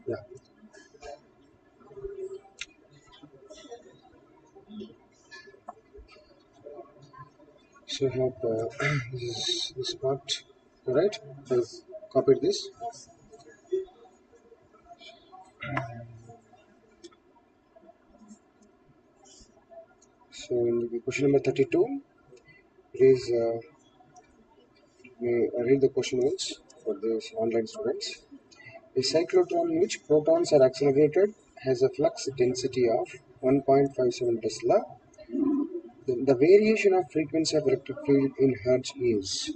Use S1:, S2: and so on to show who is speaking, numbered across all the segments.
S1: Yeah. So I have this part. Alright, I've copied this. So in the question number 32, please read the question once for these online students. A cyclotron in which protons are accelerated has a flux density of 1.57 Tesla. The variation of frequency of electric field in Hertz is.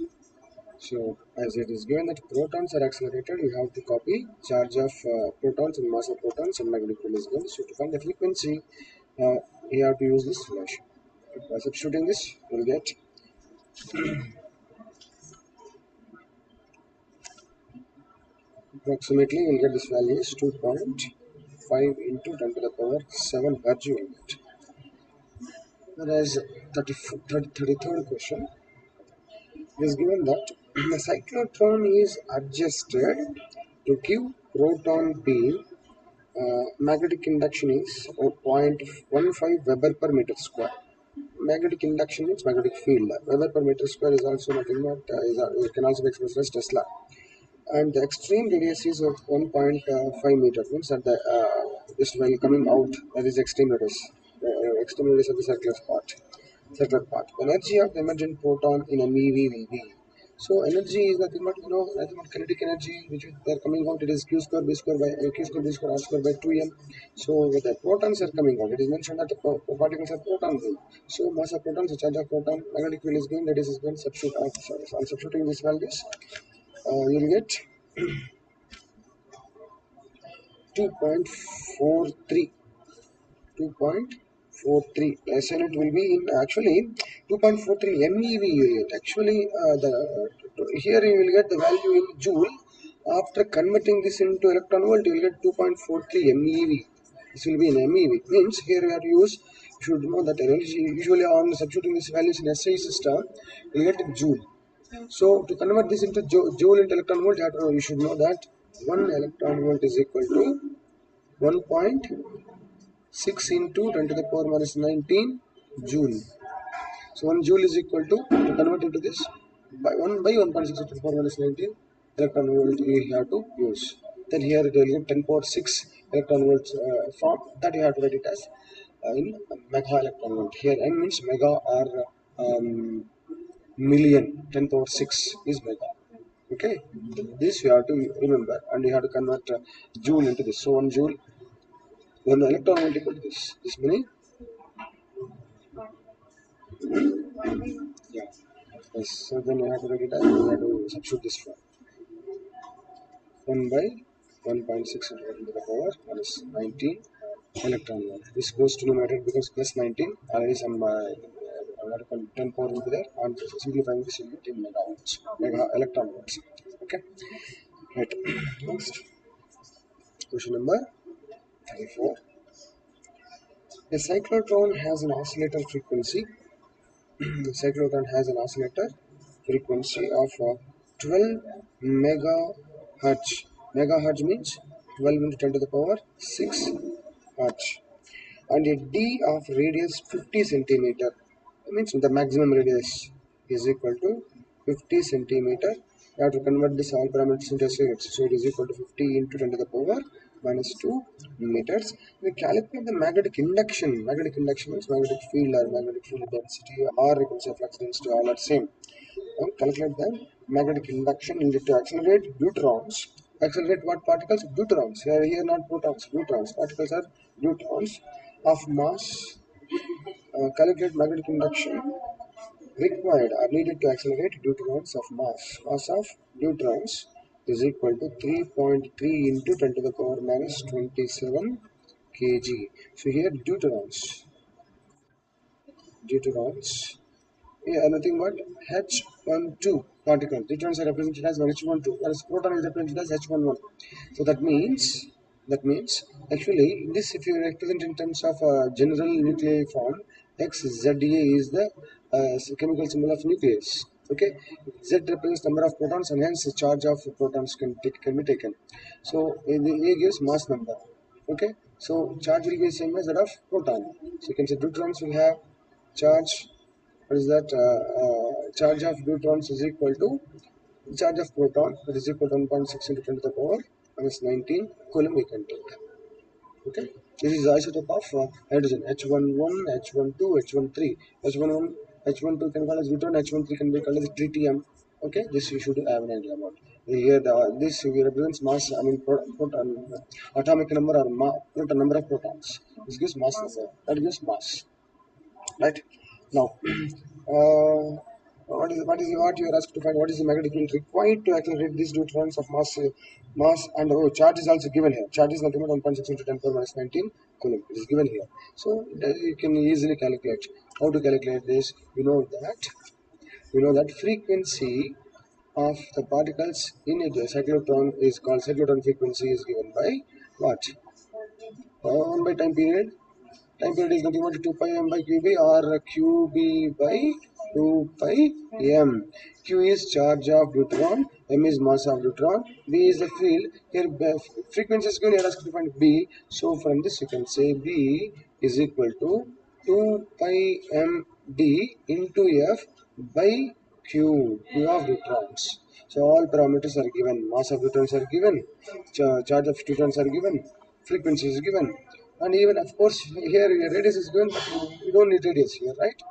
S1: So, as it is given that protons are accelerated, you have to copy charge of protons and mass of protons and magnetic field is given. So, to find the frequency, you have to use this relation. By substituting this, you will get approximately, you will get this value is 2.5 into 10 to the power 7 Hertz unit. Whereas 33rd question is given that the cyclotron is adjusted to give proton beam magnetic induction is 0.15 Weber per meter square. Magnetic induction means magnetic field. Weber per meter square is also nothing but it can also be expressed as Tesla. And the extreme radius is of 1.5 meter. Means that the just while coming out, that is extreme radius. Extreme radius of the circular part. Circular part. Energy of the emergent proton in MeV will be. So energy is nothing but nothing but kinetic energy which they are coming out. It is q square b square by q square b square r square by 2m. So with the protons are coming out, it is mentioned that the particles are proton beam. So mass of protons, the charge of proton, magnetic field is given. That is going substitute. I'm substituting these values. You'll get 2.43. 2.43 SN it will be in actually 2.43 MeV unit. Actually, here you will get the value in joule. After converting this into electron volt, you will get 2.43 MeV. This will be in MeV. Means here we are use. You should know that energy usually on substituting these values in SI system, you get in joule. So to convert this into joule into electron volt, you should know that 1 electron volt is equal to 1.6 into 10 to the power minus 19 joule. So 1 joule is equal to convert into this, by 1.6 into the power minus 19 electron volt you have to use. Then here it will give 10 power 6 electron volts form, that you have to write it as in mega electron volt. Here M means mega or million. 10 power 6 is mega. Okay. Okay, this you have to remember, and you have to convert joule into this. So 1 joule, 1 electron will equal to this many. Yeah. Yes. So then you have to write it as, you have to substitute this for 1 by 1.6 into 10 to the power minus 19 electron volt. This goes to numerator because plus 19 already some 10 power will be there, and simplifying this will be 10 megawatts, mega electron volts. Okay, right. Next question number 34. A cyclotron has an oscillator frequency. The cyclotron has an oscillator frequency of 12 megahertz. Megahertz means 12 into 10 to the power 6 hertz, and a d of radius 50 centimeter. That means the maximum radius is equal to 50 centimeter. You have to convert this all parameters into SI units. So it is equal to 50 into 10 to the power minus 2 meters. We calculate the magnetic induction. Magnetic induction means magnetic field or magnetic field density, or you can say flux density, all are same. And calculate the magnetic induction needed to accelerate deuterons. Accelerate what particles? Deuterons. Here not protons, deuterons. Particles are deuterons of mass. Calculate magnetic induction required or needed to accelerate deuterons of mass. Mass of deuterons is equal to 3.3 into 10 to the power minus 27 kg. So here deuterons, yeah, nothing but H12 particle. Deuterons are represented as H12, whereas proton is represented as H11. So that means actually this, if you represent in terms of general nuclei form, XZA is the chemical symbol of nucleus. Okay, Z represents number of protons, and hence the charge of protons can be taken. So the A gives mass number. Okay, so charge will be the same as that of proton. So you can say deuterons will have charge. What is that? Charge of deuterons is equal to charge of proton, that is equal to 1.6 into 10 to the power minus 19 coulomb we can take. Okay, this is the isotope of hydrogen, H11, H12, H13. H11, H12 can be called as deuteron, H13 can be called as tritium. Okay, this you should have an idea about. Here this represents mass, I mean proton, atomic number or proton number of protons. This gives mass number, that gives mass. Right now, what you are asked to find? What is the magnetic field required to accelerate these deuterons of mass, and charge is also given here. Charge is nothing but 1.6 into 10 power minus 19 coulomb. It is given here, so you can easily calculate. How to calculate this? We know that frequency of the particles in a cyclotron is called cyclotron frequency is given by what? 1 by time period. Time period is nothing but 2 pi m by qb, or qb by 2 pi m. Q is charge of deuteron, m is mass of deuteron, b is the field. Here frequency is given, here asked to find b. So from this you can say b is equal to 2 pi m d into f by q of deuterons. So all parameters are given, mass of deuterons are given, charge of deuterons are given, frequency is given, and even of course here radius is given, but you don't need radius here, right?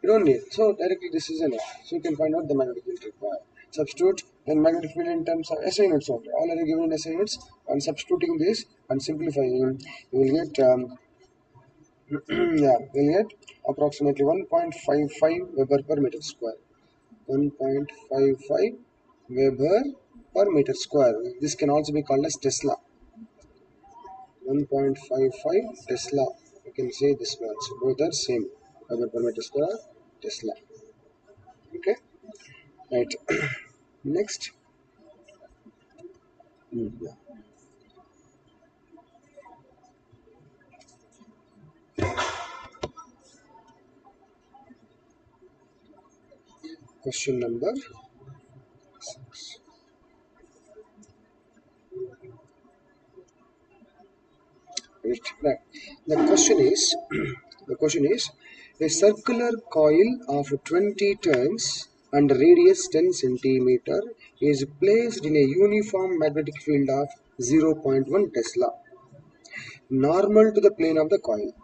S1: You don't need, so directly this is enough. So you can find out the magnetic field required. Substitute then magnetic field in terms of SI units only, already given in SI units, and substituting this and simplifying, you will get yeah, you'll get approximately 1.55 Weber per meter square. 1.55 Weber per meter square. This can also be called as Tesla. 1.55 Tesla. You can say this one. So both are same. Weber per meter square, Tesla. Okay. Right. Next. Yeah. Question number 6. Right. The question is, the question is, a circular coil of 20 turns and radius 10 centimeter is placed in a uniform magnetic field of 0.1 Tesla, normal to the plane of the coil.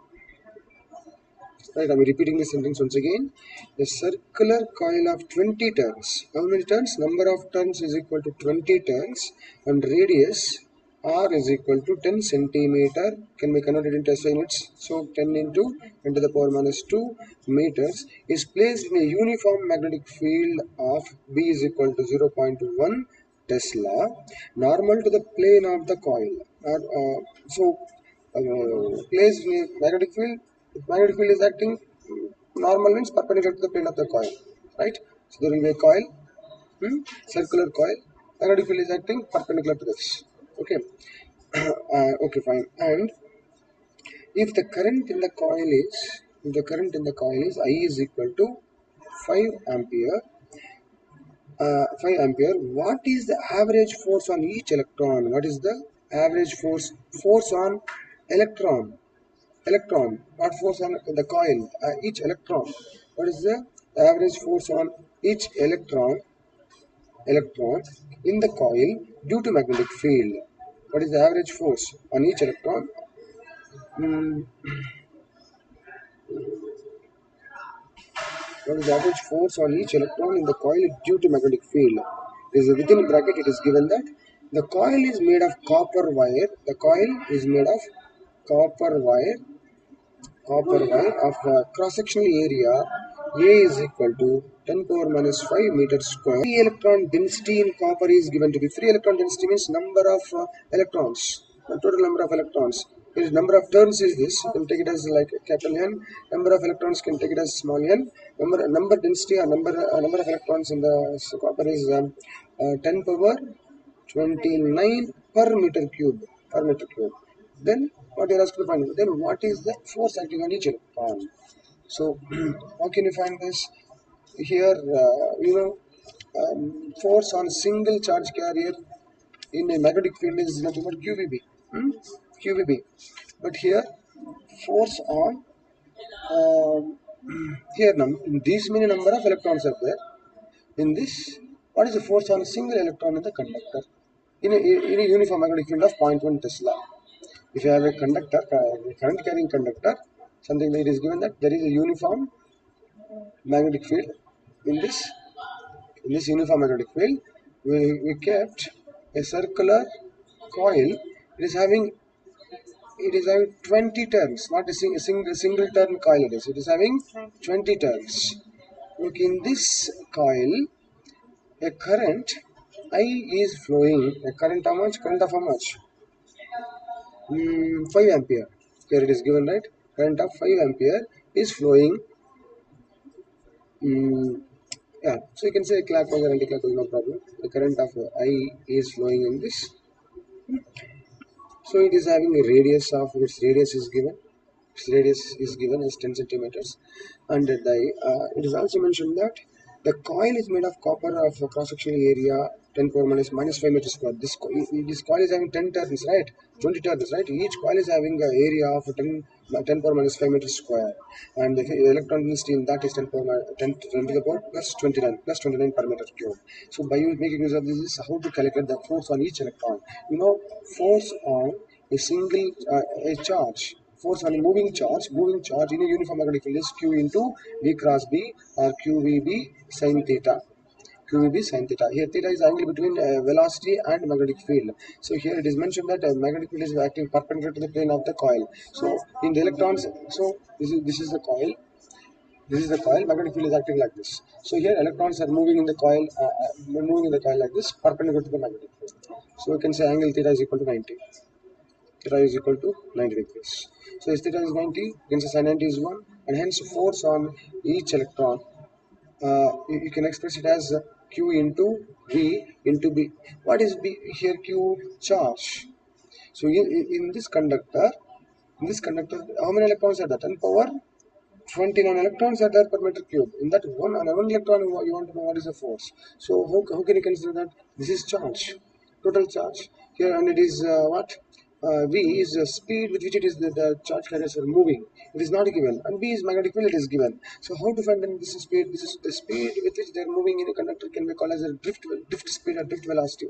S1: Right, I'm repeating the sentence once again. A circular coil of 20 turns. How many turns? Number of turns is equal to 20 turns, and radius r is equal to 10 centimeter. Can be converted into SI units. So 10 into 10 to the power minus 2 meters is placed in a uniform magnetic field of B is equal to 0.1 Tesla, normal to the plane of the coil. So placed in a magnetic field. If magnetic field is acting, normal means perpendicular to the plane of the coil, right? So there will be a coil, circular coil. Magnetic field is acting perpendicular to this. Okay, okay, fine. And if the current in the coil is, I is equal to 5 ampere, 5 ampere, what is the average force on each electron? What is the average force on electron? Electron, not force on the coil, each electron. What is the average force on each electron in the coil due to magnetic field? What is the average force on each electron? Hmm, what is the average force on each electron in the coil due to magnetic field? It is within bracket. It is given that the coil is made of copper wire. The coil is made of copper wire of cross-sectional area A is equal to 10 power minus 5 meters square. Free electron density in copper is given to be. Free electron density means number of electrons, the total number of electrons. Is number of turns is this. You can take it as like capital N. Number of electrons can take it as small n. Number density or number of electrons in the copper is 10 power 29 per meter cube. Then what you're asked to find? Then what is the force acting on each electron? So how can you find this? Here, force on single charge carrier in a magnetic field is nothing but QVB. QVB. But here, force on here these many number of electrons are there. In this, what is the force on a single electron in the conductor? In a uniform magnetic field of 0.1 Tesla. If you have a conductor, a current carrying conductor, something that is given that there is a uniform magnetic field. In this uniform magnetic field, we kept a circular coil. It is having 20 turns, not a single turn coil. It is having 20 turns. Look, in this coil, a current I is flowing. A current how much? Current of how much? 5 ampere. Here it is given, right? Current of 5 ampere is flowing. Yeah, so you can say clockwise or anti-clockwise, no problem. The current of I is flowing in this. So it is having a radius of its radius is given. Its radius is given as 10 centimeters, and it is also mentioned that the coil is made of copper of a cross-sectional area 10 power minus 5 meters square. This coil is having 10 turns, right? 20 turns, right? Each coil is having an area of 10 power minus 5 meters square, and the electron density in that is 10 power 10 to the power plus 29 per meter cube. So by making use of this, is how to calculate the force on each electron. Force on a single a charge. Force on a moving charge in a uniform magnetic field is Q into V cross B or QVB sin theta. QVB sin theta. Here theta is angle between velocity and magnetic field. So here it is mentioned that magnetic field is acting perpendicular to the plane of the coil. So in the electrons, so this is the coil. This is the coil. Magnetic field is acting like this. So here electrons are moving in the coil, like this, perpendicular to the magnetic field. So we can say angle theta is equal to 90. Theta is equal to 90 degrees. So if theta is 90, against sin 90 is 1, and hence force on each electron, you can express it as Q into V into B. What is B here? Q charge. So in this conductor, how many electrons are there? 10 power 29 electrons are there per meter cube. In that one electron, you want to know what is the force. So how can you consider that? This is charge, total charge here, and it is what? V is the speed with which the charge carriers are moving. It is not given, and B is magnetic field. It is given. So how to find this is speed? This is the speed with which they are moving in a conductor can be called as a drift speed or drift velocity.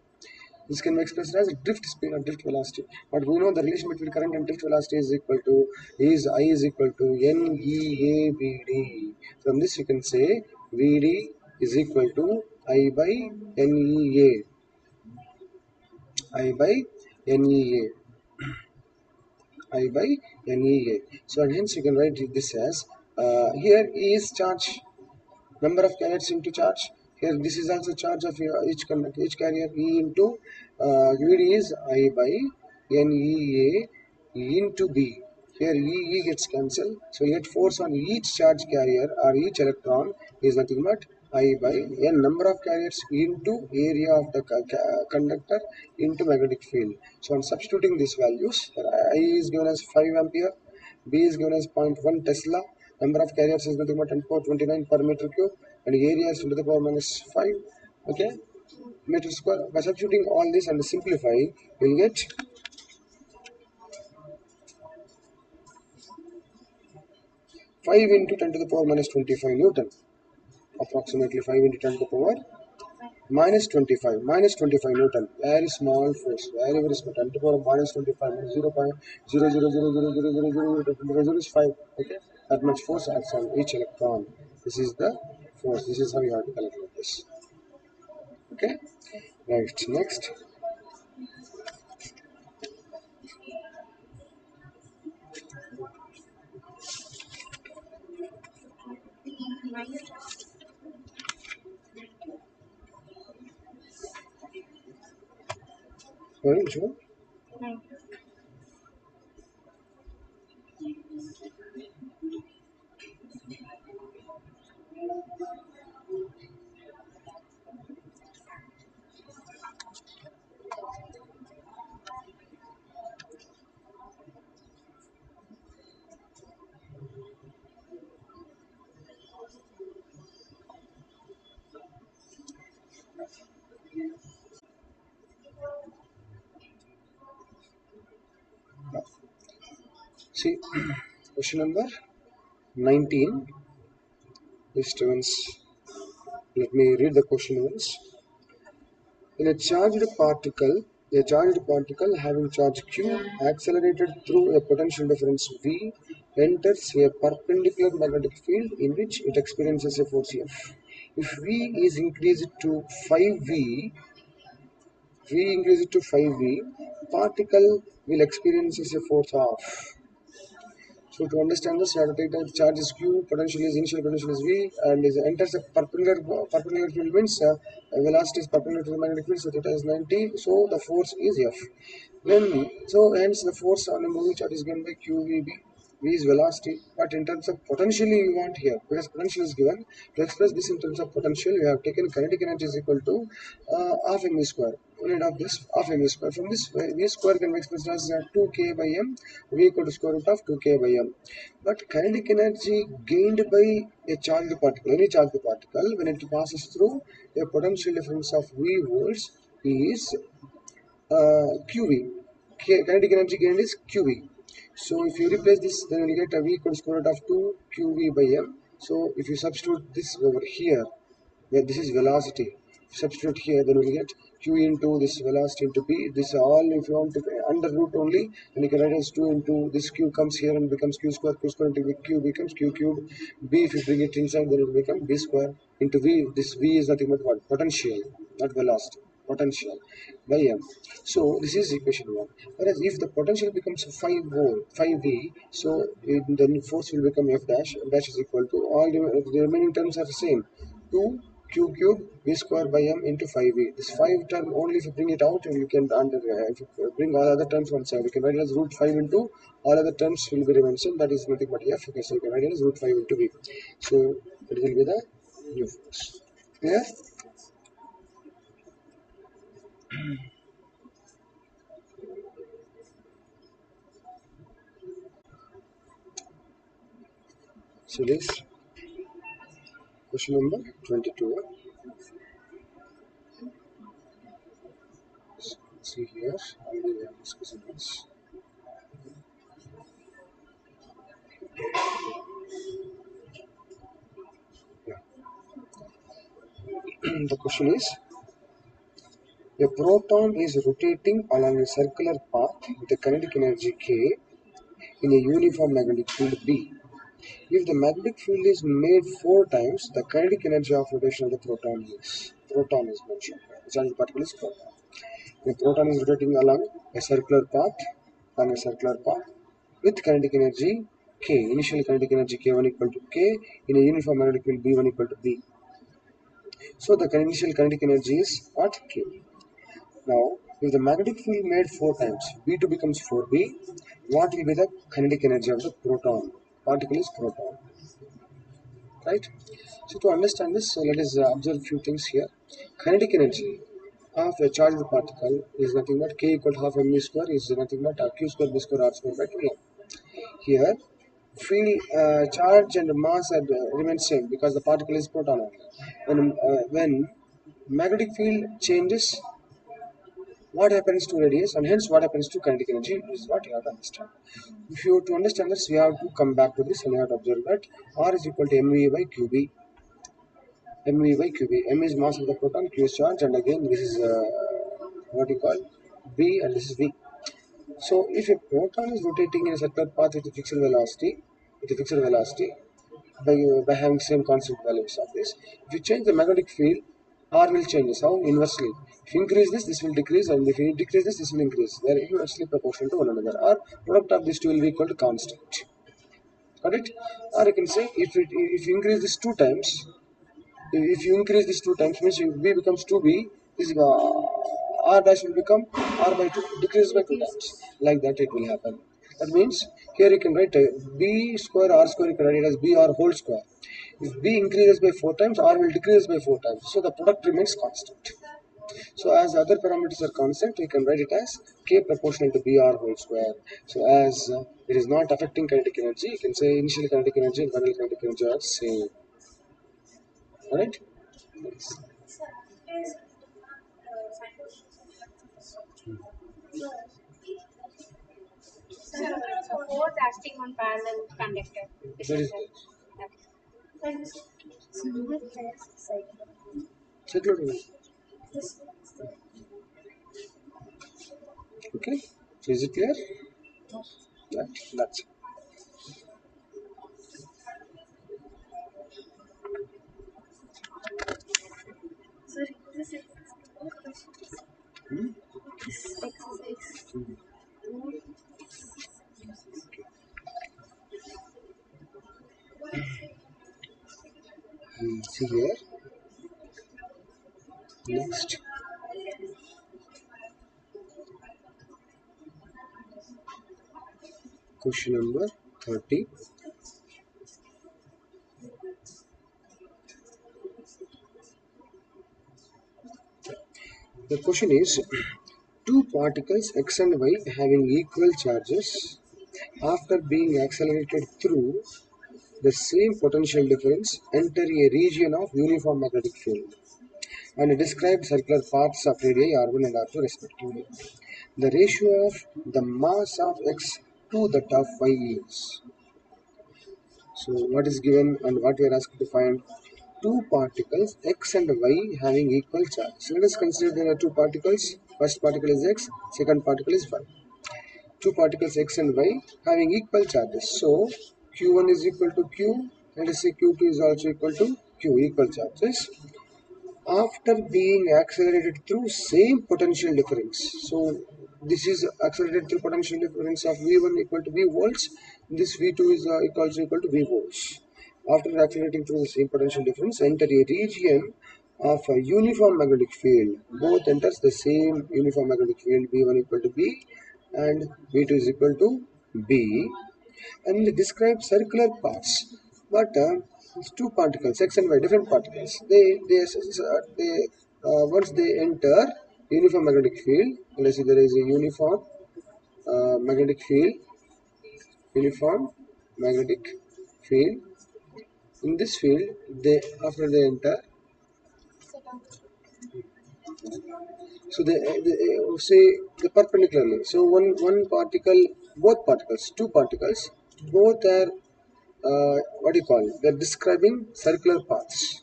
S1: This can be expressed as drift speed or drift velocity. But we know the relation between current and drift velocity is equal to I is equal to NEA VD. From this you can say VD is equal to I by NEA. I by NEA. I by NEA. So hence you can write this as here E is charge, number of carriers into charge. Here this is also charge of each carrier. E into VD is I by NEA into B. Here E gets cancelled, so you get force on each charge carrier or each electron is nothing but I by N, number of carriers into area of the conductor into magnetic field. So on substituting these values, I is given as 5 ampere, B is given as zero point 0.1 Tesla, number of carriers is nothing but 10 to the power 29 per meter cube, and area is 10 to the power minus 5, okay, meter square. By substituting all this and simplify, you will get 5 into 10 to the power minus 25 Newton, approximately 5 into 10 to the power minus 25 Newton. Very small force, very small. 10 to the power minus 25 means 0.000000000 is 5. Okay, that much force acts on each electron. This is the force. This is how you have to calculate this. Okay, right. Next, sorry, Joe. See, question number 19 is let me read the question once. In a charged particle having charge q accelerated through a potential difference V enters a perpendicular magnetic field in which it experiences a force F. If V increases to 5V, particle will experience a force of. So to understand this, you have to take the charge is Q, initial potential is V, and enters a perpendicular field means velocity is perpendicular to the magnetic field, so theta is 90, so the force is F. So hence the force on a moving charge is given by QVB. V is velocity, but in terms of potential you want here, because potential is given. To express this in terms of potential, you have taken kinetic energy is equal to half mv square. Unit of this half mv square. From this, v square can be expressed as 2k by m, v equal to square root of 2k by m. But kinetic energy gained by a charged particle, any charged particle, when it passes through a potential difference of v volts, is QV. Kinetic energy gained is QV. So if you replace this, then you will get a V equals square root of 2 QV by M. So if you substitute this over here, where this is velocity, substitute here, then we will get Q into this velocity into B. This all, if you want to under root only, then you can write as 2 into this Q comes here and becomes Q square into Q becomes Q cube. B, if you bring it inside, then it will become B square into V. This V is nothing but what? Potential, not velocity. Potential by M. So this is equation 1. Whereas if the potential becomes 5 volt, 5V, so then force will become F dash. F dash is equal to all the remaining terms are the same. 2 Q cube V square by M into 5V. This 5 term only if you bring it out, and you can if you bring all other terms one side, you can write it as root 5 into all other terms will be remain same. That is nothing but F. Okay, so you can write it as root 5 into V. So it will be the new force. Clear? So this question number 22. See here, already we have discussed this. Yeah. The question is A proton is rotating along a circular path with a kinetic energy K in a uniform magnetic field B. If the magnetic field is made 4 times, the kinetic energy of rotation of the proton is mentioned. The charged particle is proton. The proton is rotating along a circular path with kinetic energy K, initial kinetic energy K1 equal to K in a uniform magnetic field B1 equal to B. So the initial kinetic energy is what? K. Now, if the magnetic field made 4 times, B2 becomes 4B, what will be the kinetic energy of the proton? Particle is proton, right? So to understand this, so let us observe few things here. Kinetic energy of a charged particle is nothing but K equal to half mv square is nothing but Q square B square R square by 2m. Here, field charge and mass are remain same because the particle is proton only. When magnetic field changes, what happens to radius and hence what happens to kinetic energy is what you have to understand. If you to understand this, we have to come back to this and you have to observe that R is equal to mv by qb. mv by qb. M is mass of the proton, q is charge, and again this is what you call b, and this is v. So if a proton is rotating in a circular path with a fixed velocity, by having same constant values of this. If you change the magnetic field, R will change. How? Inversely. If you increase this, this will decrease, and if you decrease this, this will increase. They are inversely proportional to one another. Or product of these two will be equal to constant. Got it? Or you can say if you increase this 2 times, if you increase this 2 times means if B becomes 2B, this R dash will become R by 2, decreases by 2 times. Like that it will happen. That means here you can write B square R square, you can write it as BR whole square. If B increases by 4 times, R will decrease by 4 times. So the product remains constant. So as other parameters are constant, we can write it as K proportional to BR whole square. So as it is not affecting kinetic energy, you can say initial kinetic energy and final kinetic energy are same. Alright? Yes.
S2: So both acting on parallel conductor.
S1: That is Cyclotron. Okay? So is it clear? That's it. Hmm? See here. Next. Question number 30. The question is two particles x and y having equal charges after being accelerated through the same potential difference enter a region of uniform magnetic field and describe circular paths of radii R1 and R2 respectively. The ratio of the mass of x to that of y is. So what is given and what we are asked to find? Two particles x and y having equal charge. So let us consider there are two particles. First particle is x, second particle is y. Two particles x and y having equal charges. So q1 is equal to q, let us say q2 is also equal to q, equal charges after being accelerated through same potential difference. So this is accelerated through potential difference of V1 equal to V volts. This V2 is equal to V volts. After accelerating through the same potential difference, enter a region of a uniform magnetic field. Both enters the same uniform magnetic field. V1 equal to V and V2 is equal to B, and describe circular paths. But it's two particles, x and y, different particles. They once they enter uniform magnetic field, let's say there is a magnetic field, uniform magnetic field. In this field, they after they enter, so they say the perpendicularly. So one particle, both particles, two particles, both are what do you call? They're describing circular paths.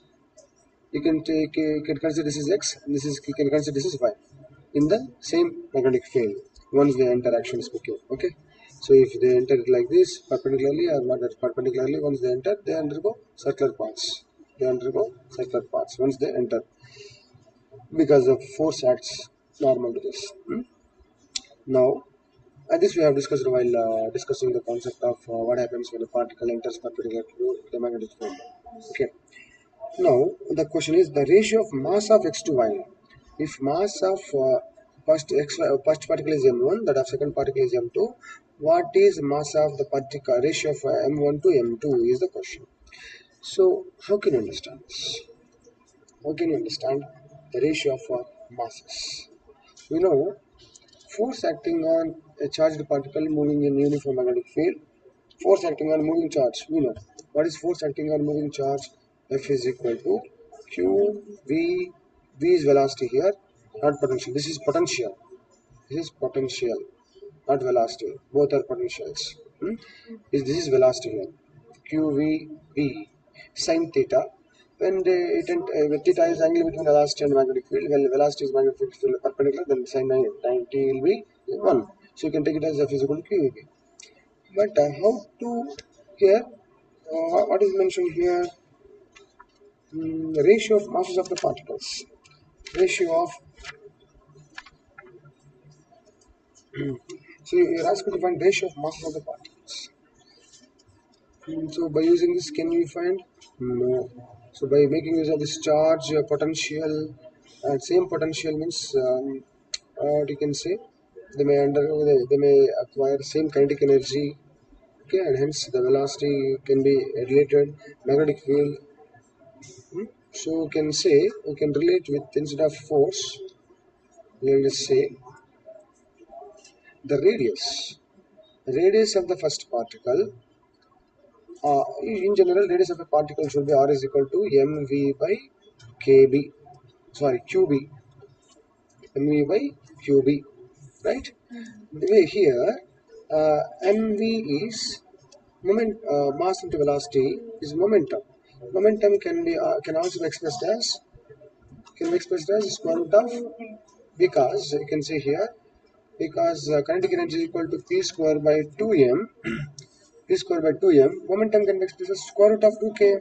S1: You can consider this is x, and this is you can consider this is y. in the same magnetic field once the interaction is okay. Okay, so if they enter it like this perpendicularly or not perpendicularly, once they enter, they undergo circular paths. They undergo circular paths once they enter because the force acts normal to this. Now, this we have discussed while discussing the concept of what happens when a particle enters perpendicular to the magnetic field. Okay. Now, the question is the ratio of mass of x to y. If mass of first particle is m1, that of second particle is m2, what is mass of the particle ratio of m1 to m2 is the question. So, how can you understand this? How can you understand the ratio of masses? We know force acting on a charged particle moving in uniform magnetic field. Force acting on moving charge. We know what is force acting on moving charge. F is equal to Q V. V is velocity here, not potential. This is potential. This is potential, not velocity. Both are potentials. This is velocity here. Q V V sin theta. When theta is angle between velocity and magnetic field, when velocity is magnetic field perpendicular, then sin 90 will be 1. So you can take it as F is equal to Q V V. But how to here? What is mentioned here? Ratio of masses of the particles. Ratio of. So you're asked to find ratio of masses of the particles. So by using this, can you find? No. So by making use of this charge potential, same potential means what you can say, they may acquire same kinetic energy. Okay, and hence the velocity can be related magnetic field. So we can relate with instead of force, let us say the radius of the first particle. In general, radius of a particle should be r is equal to mv by kb. Sorry, qb. Mv by qb, right? The way here, mv is moment, mass into velocity is momentum. Momentum can also be expressed as square root of, because you can say here, because kinetic energy is equal to p square by 2m. P square by 2m, momentum can be expressed as square root of 2k.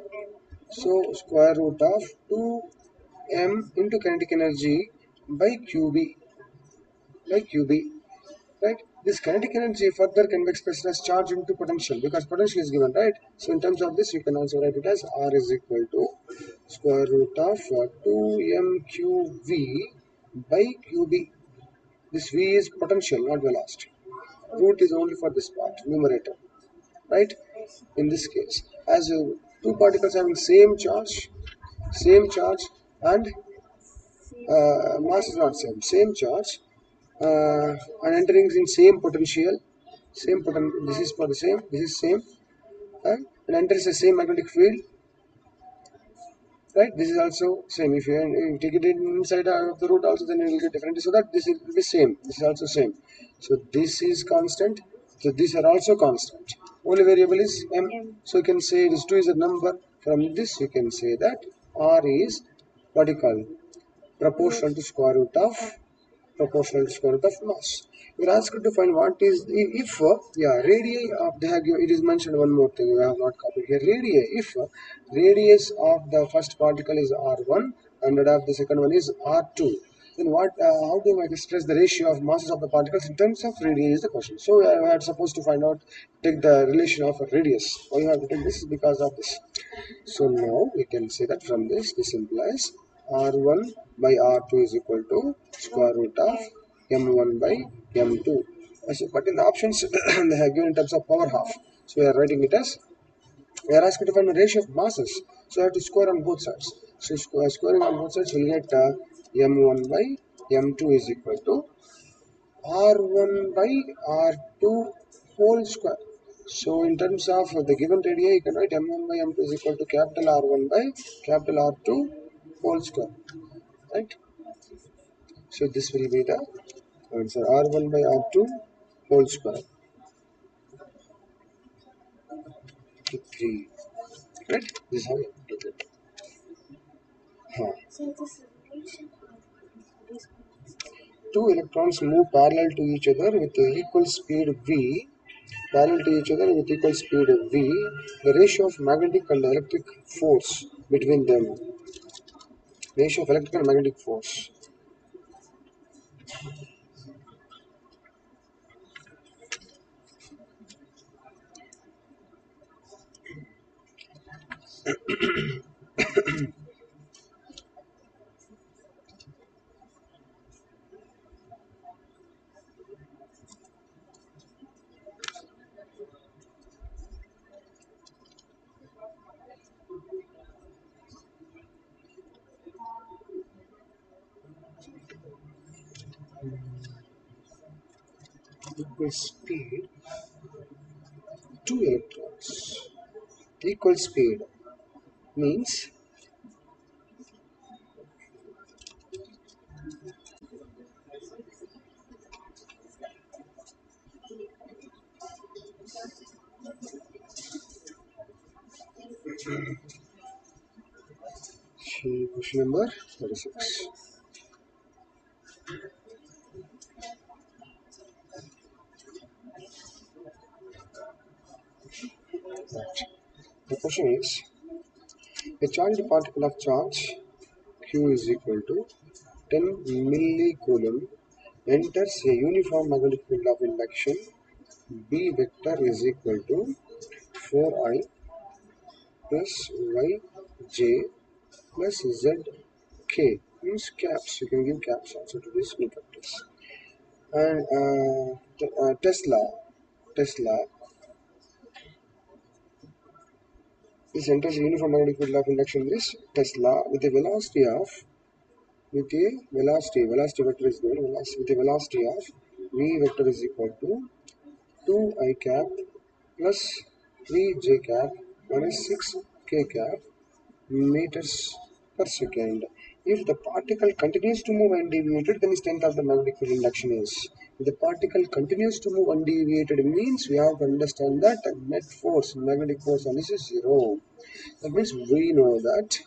S1: So square root of 2m into kinetic energy by qb, right? This kinetic energy further can be expressed as charge into potential, because potential is given, right? So in terms of this, you can also write it as r is equal to square root of 2mqv by qb. This v is potential, not velocity. Root is only for this part, numerator, right? In this case, as two particles having same charge, and mass is not same charge, and entering in same potential, this is for the same, this is same, and enters the same magnetic field, right? This is also same. If you take it inside of the root also, then it will get different, so that this will be same, this is also same. So this is constant, so these are also constant, only variable is m. So you can say this 2 is a number. From this you can say that r is what you call proportional to square root of mass. We are asked to find what is if radii of they have it is mentioned one more thing we have not copied here. Radii, if radius of the first particle is r1 and that of the second one is r2, then what how do I express the ratio of masses of the particles in terms of radii is the question. So I had supposed to find out, take the relation of a radius. Why you have to take this is because of this. So now we can say that from this implies r1 by r2 is equal to square root of m1 by m2. But in the options they have given in terms of power half. So we are writing it as, we are asked to find the ratio of masses. So I have to square on both sides. So squaring on both sides will get m1 by m2 is equal to r1 by r2 whole square. So in terms of the given radii, you can write m1 by m2 is equal to capital R1 by capital R2 whole square, right? So this will be the answer, R1 by R2 whole square to 3, right? This is how you do it. Huh. two electrons move parallel to each other with equal speed v, the ratio of magnetic and electric force between them, ratio of electric and magnetic force. Equal speed, two electrons. Equal speed means question number 36. Right. The question is, a charged particle of charge Q is equal to 10 millicoulomb enters a uniform magnetic field of induction. B vector is equal to 4I plus yj plus zk. Use caps. You can give caps also to this new practice. And Tesla is enters a uniform magnetic field of induction. This Tesla with a velocity of velocity vector is given with a velocity of v vector is equal to 2 I cap plus 3 j cap minus 6 k cap meters per second. If the particle continues to move undeviated, then the strength of the magnetic field induction is. If the particle continues to move undeviated means we have to understand that net force, magnetic force on this is zero. That means we know that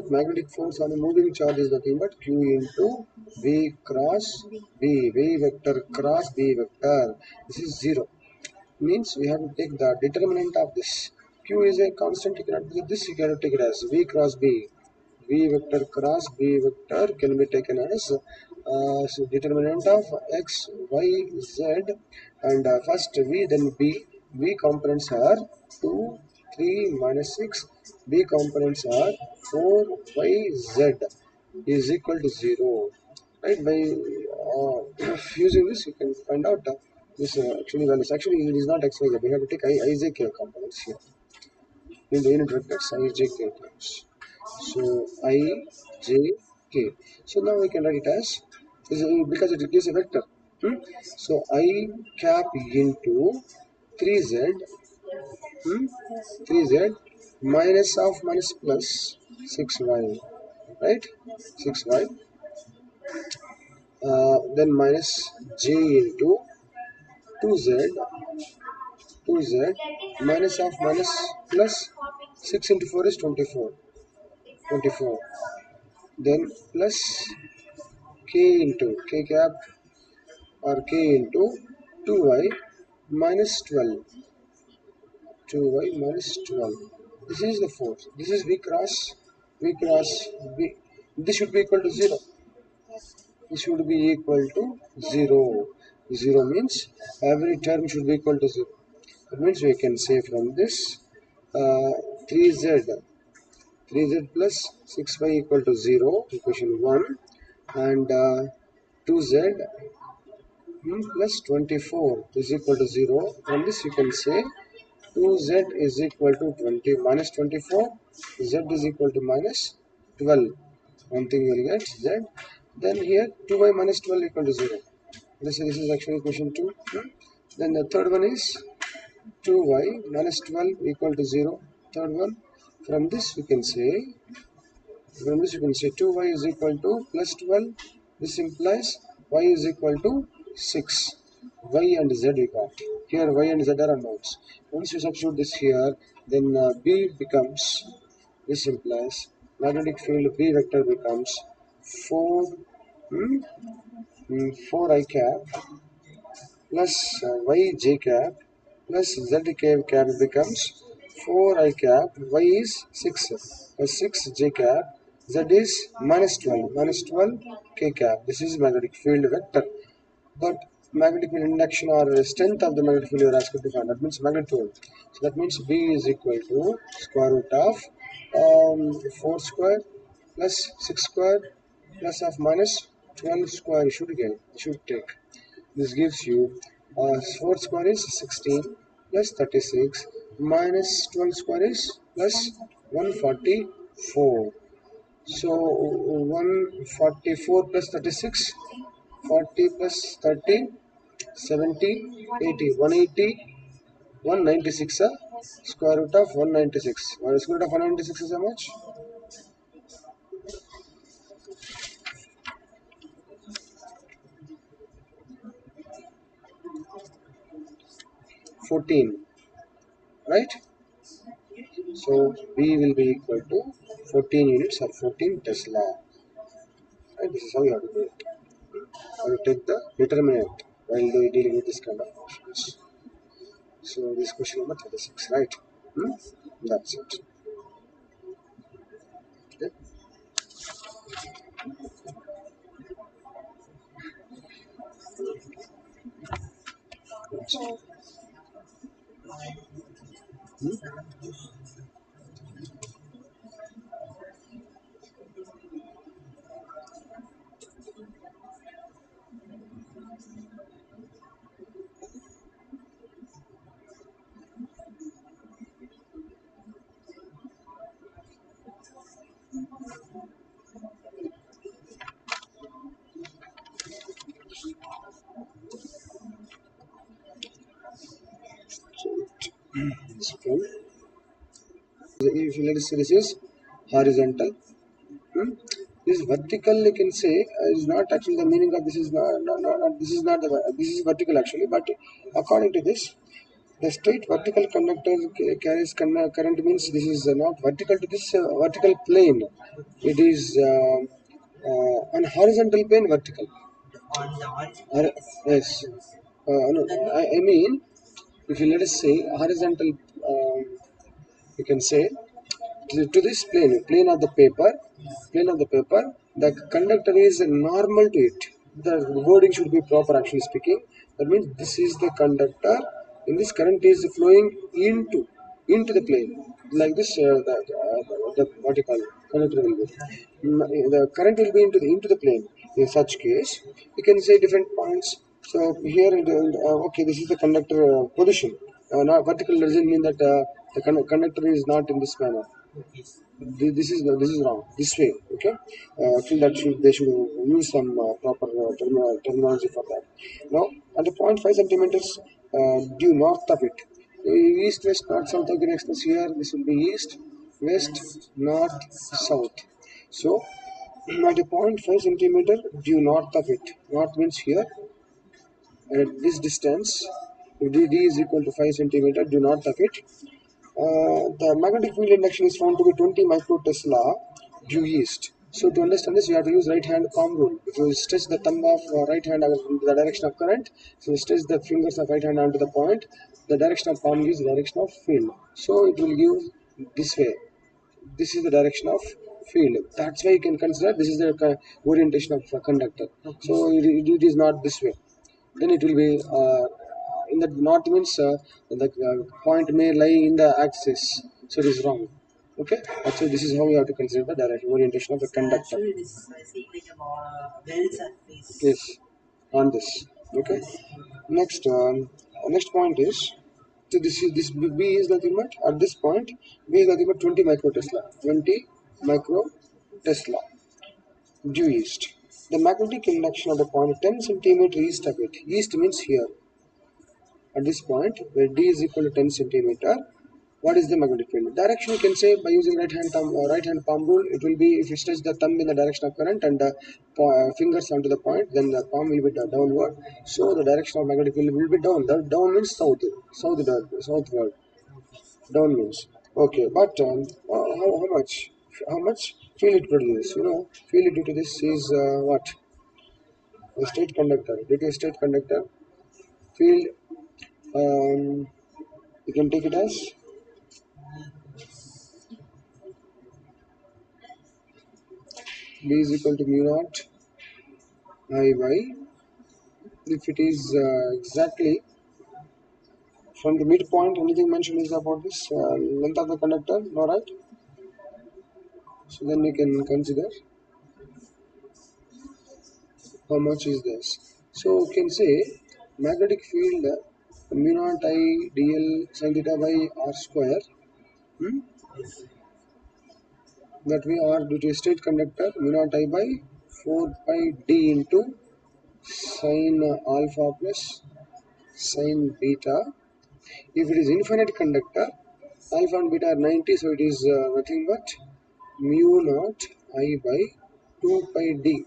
S1: magnetic force on a moving charge is nothing but Q into V cross B, V vector cross B vector. This is zero. Means we have to take the determinant of this. Q is a constant, you cannot do this, you cannot take it as V cross B. V vector cross B vector can be taken as so determinant of x, y, z, and first V, then B. V components are 2, 3, minus 6. B components are 4, y, z is equal to 0. Right? By using this, you can find out this actually values. Actually, it is not x, y, z. We have to take I, j, k components here in the unit vectors, I, j, k terms. So I, j, k. So now we can write it as because it gives a vector. So I cap into 3z, 3z minus of minus plus 6y, right? 6y. Then minus j into 2z, 2z minus of minus plus 6 into 4 is 24, 24. Then plus k into k cap or k into 2y minus 12, 2y minus 12. This is the force. This is v cross v. This should be equal to 0. This should be equal to 0. 0 means every term should be equal to 0. That means we can say from this 3z 3z plus 6y equal to 0, equation 1, and 2z plus 24 is equal to 0. From this you can say 2z is equal to 20 minus 24, z is equal to minus 12. One thing you will get z. Then here 2y minus 12 equal to 0. This is actually equation 2. Then the third one is 2y minus 12 equal to 0. Third one. From this we can say 2y is equal to plus 12. This implies y is equal to 6. Y and z we got. Here y and z are unknowns. Once you substitute this here, then B becomes, this implies magnetic field B vector becomes 4 4 I cap plus y j cap plus z cap becomes 4 I cap, y is 6 plus 6 j cap, z is minus 12 k cap. This is magnetic field vector. But magnetic field induction or strength of the magnetic field you are asked to find. That means magnitude. So that means B is equal to square root of 4 square plus 6 square plus of minus 12 square. You should take. This gives you 4 square is 16 plus 36 minus 12 square is plus 144. So 144 plus 36, 40 plus 30, 70, 80, 180, 196. Square root of 196. Square root of 196 is how much? 14, right? So B will be equal to 14 units or 14 Tesla. Right? This is how you have to do it. How to take the determinant while dealing with this kind of functions. So this is question number 36, right? That's it. Okay. So if you let us say this is horizontal. Hmm? This vertical, you can say, is not actually the meaning of this is not this is not the this is vertical actually, but according to this, the straight vertical conductor carries current means this is not vertical to this vertical plane. It is on horizontal plane vertical. Yes. No, I mean, if you let us say horizontal, you can say to this plane of the paper, the conductor is normal to it. The wording should be proper actually speaking. That means this is the conductor, in this current is flowing into the plane like this. The what you call conductor will be, the current will be into the plane. In such case you can say different points. So here okay, this is the conductor position. Not vertical doesn't mean that the conductor is not in this manner. This is wrong. This way, okay. Feel that they should use some proper terminology for that. Now, at the point 5 centimeters due north of it, east, west, north, south. I can express here. This will be east, west, north, south. So, at a point 5 centimeter due north of it. North means here. At this distance, if d is equal to 5 centimeter due north of it, the magnetic field induction is found to be 20 microtesla due east. So to understand this, you have to use right hand palm rule. If you stretch the thumb of right hand into the direction of current, so you stretch the fingers of right hand onto the point, the direction of palm gives the direction of field. So it will give this way. This is the direction of field. That's why you can consider this is the orientation of conductor. So it is not this way. Then it will be in the north means the point may lie in the axis, so it is wrong. Okay, actually this is how you have to consider the direction orientation of the conductor. Yes, on this. Okay. Next, next point is, so this B is nothing but at this point B is nothing but 20 microtesla. 20 microtesla due east. The magnetic induction of the point 10 centimeter east of it. East means here. At this point, where D is equal to 10 centimeter, what is the magnetic field? Direction you can say by using right hand palm rule. It will be if you stretch the thumb in the direction of current and fingers onto the point, then the palm will be downward. So the direction of magnetic field will be down. Down means southward. Down means okay. But how much? How much field it produces? You know, field due to this is what? a state conductor. Due to a state conductor, field, you can take it as B is equal to mu naught I by, if it is exactly from the midpoint, anything mentioned is about this length of the conductor, no, right? So then you can consider how much is this. So you can say magnetic field mu naught I dl sin theta by r square, that we are due to a state conductor mu naught I by 4 pi d into sin alpha plus sin beta. If it is infinite conductor, alpha and beta are 90, so it is nothing but mu naught I by 2 pi d.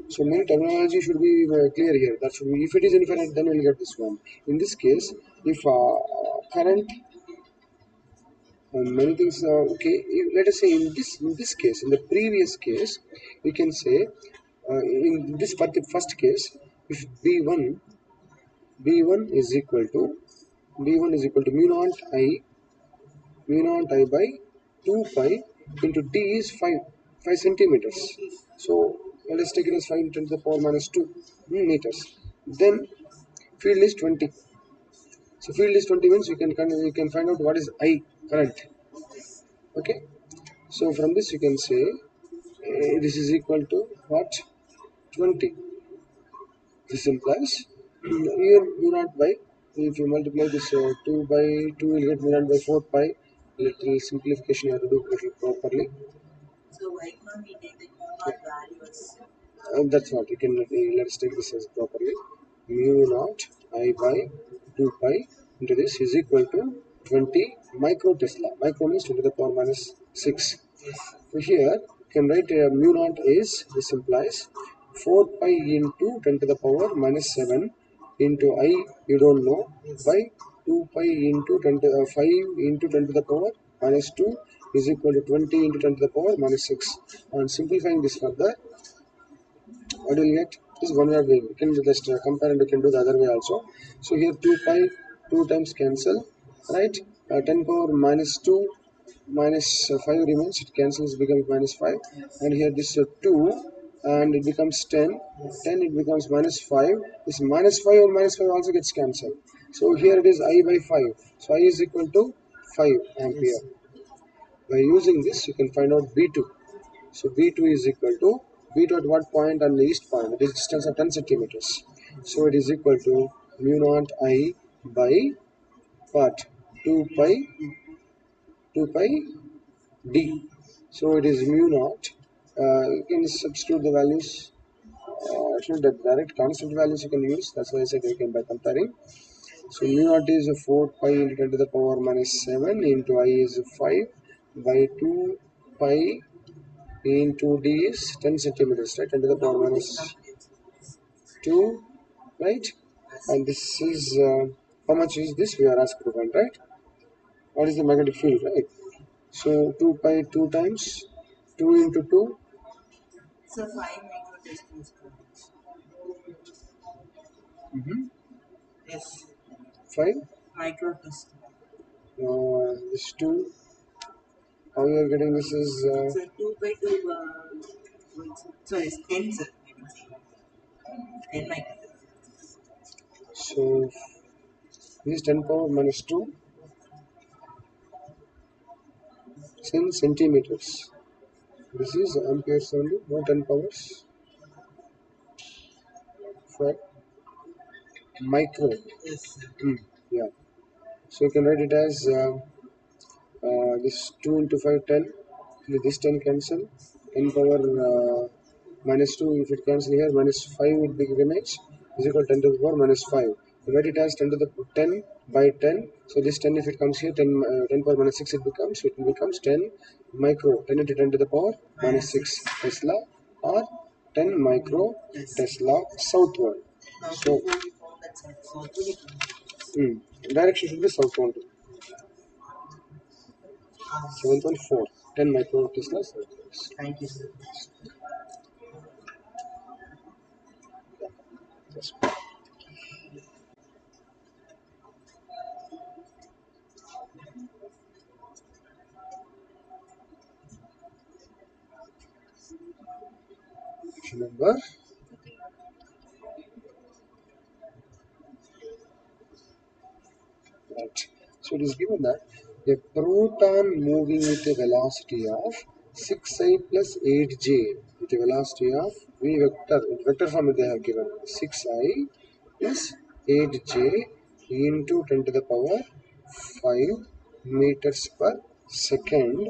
S1: So many terminology should be clear here. That should be, if it is infinite, then we'll get this one. In this case, if current, many things okay. Let us say in this case, in the previous case, we can say in this first case, if b1 is equal to mu naught I by 2 pi into d is 5 centimeters. So let us take it as 5 into the power minus 2 meters. Then field is 20. So field is 20 means you can find out what is I current. Okay. So from this you can say this is equal to what, 20. This implies here mu naught by, if you multiply this 2 by 2, you will get mu naught by 4 pi. Little simplification you have to do little properly. So why can't we take the mu naught values? That's what you can let's take this as properly. Mu naught I by 2 pi into this is equal to 20 micro Tesla. Micro means 10 to the power minus 6. So here you can write mu naught is, this implies 4 pi into 10 to the power minus 7 into I, you don't know, by 2 pi into 10 to 5 into 10 to the power minus 2 is equal to 20 into 10 to the power minus 6. On simplifying this further, what will you get? This is one way of doing. You can just compare and you can do the other way also. So here 2 pi 2 times cancel, right? 10 power minus 2 minus 5 remains, it cancels, becomes minus 5, and here this 2 and it becomes 10, 10 it becomes minus 5, this minus 5 or minus 5 also gets cancelled. So here it is I by 5, so I is equal to 5 ampere. By using this you can find out B2. So B2 is equal to, B2 at what point? On the east point, it is distance of 10 centimeters. So it is equal to mu naught I by what? 2 pi d. So it is mu naught. You can substitute the values. Actually, the direct constant values you can use. That's why I said you can by comparing. So mu naught is 4 pi into 10 to the power minus 7 into I is 5 by 2 pi into d is 10 centimeters, right? 10 to the power minus 2, right? And this is how much is this? We are asked to find, right? What is the magnetic field, right? So 2 pi 2 times 2 into 2. So 5 microdistance. Yes. 5 microdistance. This 2. How you are getting this is. So 2 by 2. So it's 10, sir. 10 microdistance. So this is 10 power minus 2 in centimeters. This is amperes only, no 10 powers for micro. Yes. Yeah. So you can write it as this 2 into 5, 10. This 10 cancel. 10 power minus 2, if it cancel here, minus 5 would be remains, is equal to 10 to the power minus 5. You write it as 10 to the 10 by 10. So this 10, if it comes here, 10, 10 power minus 6 it becomes 10 micro, 10 into 10 to the power minus 6 Tesla, or 10 micro Tesla southward. So direction should be southward. 7.4, 10 micro Tesla southward. Thank you. Yes. Remember, right. So it is given that a proton moving with a velocity of 6i plus 8j with a velocity of v vector, in vector form they have given 6i plus 8j into 10 to the power 5 meters per second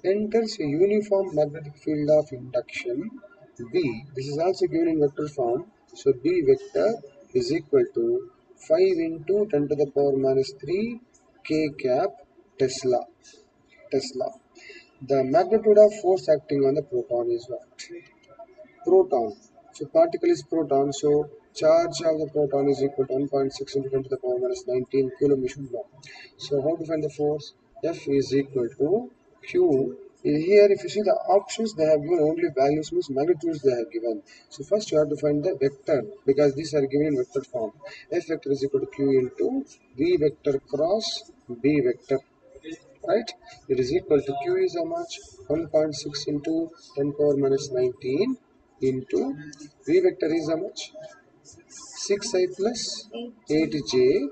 S1: enters a uniform magnetic field of induction B. This is also given in vector form. So B vector is equal to 5 into 10 to the power minus 3 k cap Tesla. Tesla. The magnitude of force acting on the proton is what? Proton. So particle is proton. So charge of the proton is equal to 1.6 into 10 to the power minus 19 coulomb. We should know. So how to find the force? F is equal to Q. Here, if you see the options, they have given only values, means magnitudes they have given. So first you have to find the vector because these are given in vector form. F vector is equal to Q into V vector cross B vector. Right? It is equal to Q is how much? 1.6 into 10 power minus 19 into V vector is how much? 6i plus 8j.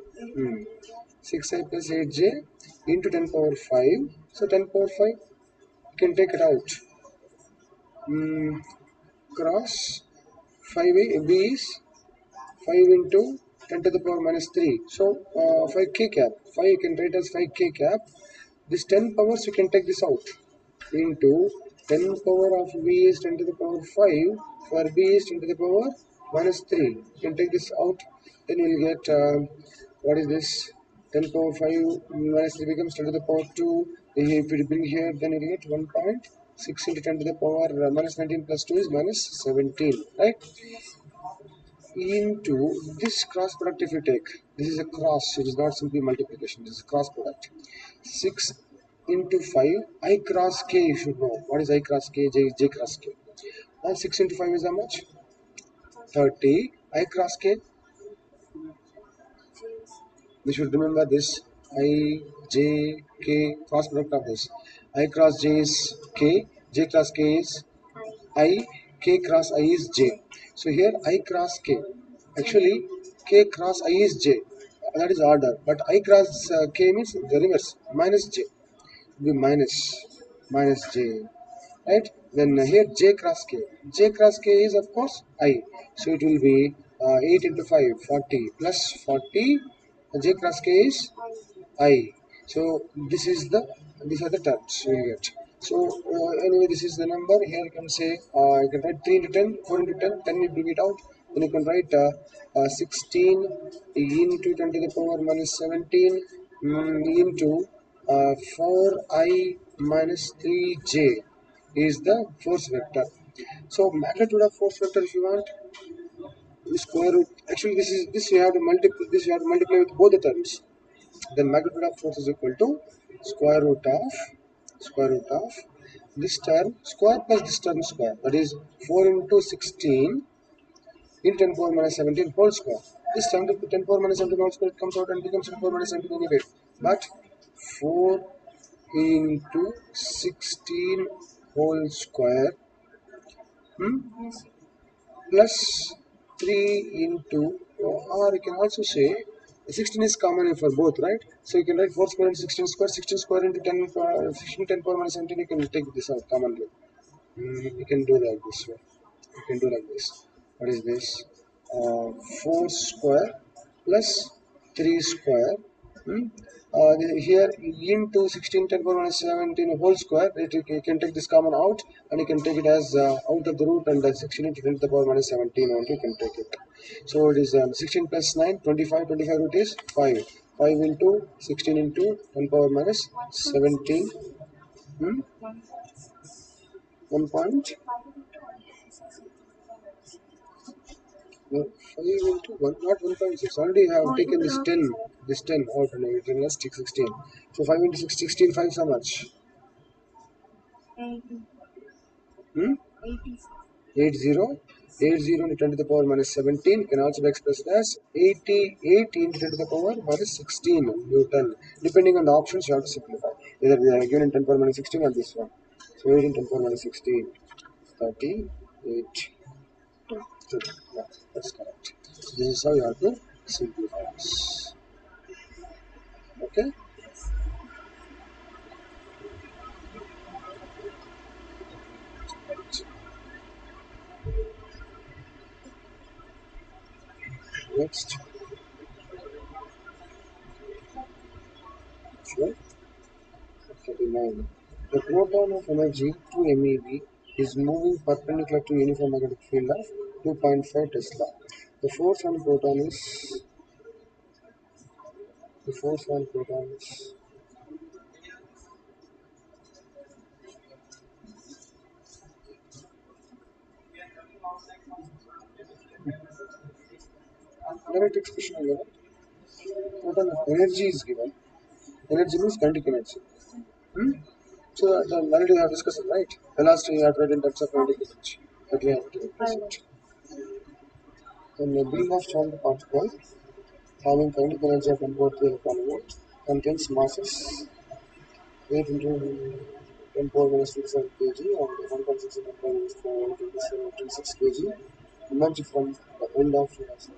S1: 6i plus 8j into 10 power 5. So 10 power 5, you can take it out. Cross 5 b is 5 into 10 to the power minus 3. So 5k cap. 5 you can write as 5k cap. This 10 powers you can take this out. Into 10 power of b is 10 to the power 5 for b is 10 to the power minus 3. You can take this out, then you will get what is this? 10 power 5 minus 3 becomes 10 to the power 2. If you bring here, then you will get 1.6 into 10 to the power minus 19 plus 2 is minus 17, right? Into this cross product, if you take, this is a cross, it is not simply multiplication, this is a cross product. 6 into 5, I cross k, you should know. What is I cross k? J cross k. Now 6 into 5 is how much? 30. I cross k, we should remember this. I, J, K, cross product of this. I cross J is K, J cross K is I, K cross I is J. So here I cross K. Actually, K cross I is J. That is order. But I cross K means the reverse. Minus J. Be minus J. Right? Then here J cross K. J cross K is of course I. So it will be 8 into 5, 40 plus 40. J cross K is I. So these are the terms we get. So anyway, this is the number. Here you can say you can write 3 into 10, 4 into 10, 10 you bring it out. Then you can write 16 into 10 to the power minus 17 into 4i minus 3j is the force vector. So magnitude of force vector, if you want, square root. Actually, this you have to multiply. This you have to multiply with both the terms. Then magnitude of force is equal to square root of this term square plus this term square. That is 4 into 16 in 10 power minus 17 whole square. This term, 10 power minus 17 whole square, it comes out and becomes 10 power minus 17 anyway. But 4 into 16 whole square plus 3 into, or you can also say 16 is common for both, right? So you can write 4 square into 16 square, 16 square into 10, 16, 10 power minus 17, you can take this out commonly. You can do like this way. You can do like this. What is this? 4 square plus 3 square. Hmm? Here into 16 10 power minus 17 whole square, you can take this common out and you can take it as out of the root, and 16 into 10 to the power minus 17 only you can take it. So it is 16 plus 9, 25, 25 root is 5. 5 into 16 into 10 power minus 17. 1 point. 5 into 1, not 1.6. Already I have taken this 10 out and it is 16. So 5 into 6, 16, 5 so much? 80. 80 into 10 to the power minus 17 can also be expressed as 88 into 10 to the power minus 16 Newton. Depending on the options, you have to simplify. Either we are given in 10 power minus 16 or this one. So 8 in 10 power minus 16, 38. So, yeah, that's correct. This is how you have to simplify this. Okay? Next, sure. 39. The proton of energy 2 MeV is moving perpendicular to uniform magnetic field of 2.5 Tesla. The force on proton is the force on proton is direct expression of the proton energy is given. Energy means kinetic energy. Hmm? So the already we have discussed it, right? Velocity we have to write in terms of kinetic energy. But we have to represent. Then a beam of charged particle having kinetic energy of 1.3 electron volt contains masses 8 into 10 power minus 27 kg and 1.6 into 10 power minus 26 kg emerged from the end of the series.